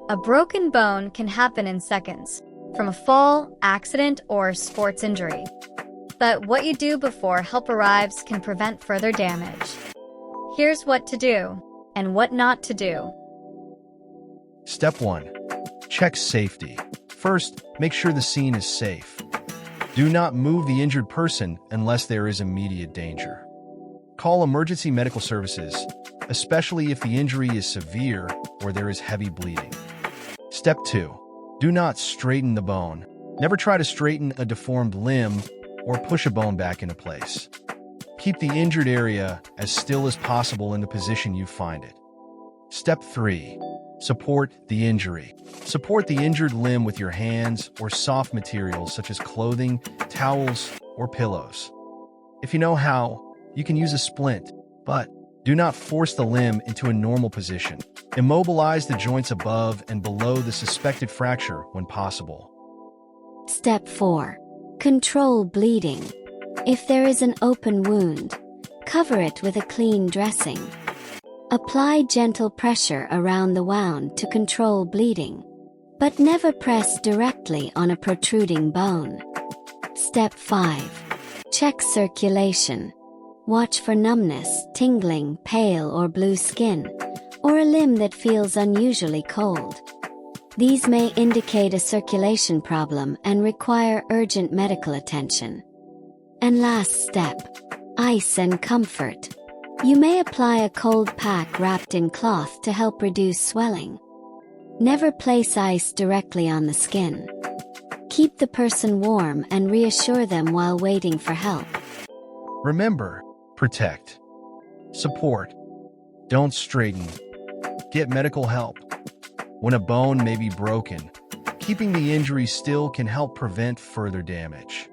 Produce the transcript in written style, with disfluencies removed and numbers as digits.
A broken bone can happen in seconds, from a fall, accident, or sports injury. But what you do before help arrives can prevent further damage. Here's what to do and what not to do. Step 1. Check safety. First, make sure the scene is safe. Do not move the injured person unless there is immediate danger. Call emergency medical services, especially if the injury is severe or there is heavy bleeding. Step 2. Do not straighten the bone. Never try to straighten a deformed limb or push a bone back into place. Keep the injured area as still as possible in the position you find it. Step 3. Support the injury. Support the injured limb with your hands or soft materials such as clothing, towels, or pillows. If you know how, you can use a splint, but do not force the limb into a normal position. Immobilize the joints above and below the suspected fracture when possible. Step 4. Control bleeding. If there is an open wound, cover it with a clean dressing. Apply gentle pressure around the wound to control bleeding, but never press directly on a protruding bone. Step 5. Check circulation. Watch for numbness, tingling, pale or blue skin, or a limb that feels unusually cold. These may indicate a circulation problem and require urgent medical attention. And last step, ice and comfort. You may apply a cold pack wrapped in cloth to help reduce swelling. Never place ice directly on the skin. Keep the person warm and reassure them while waiting for help. Remember, protect. Support. Don't straighten. Get medical help. When a bone may be broken, keeping the injury still can help prevent further damage.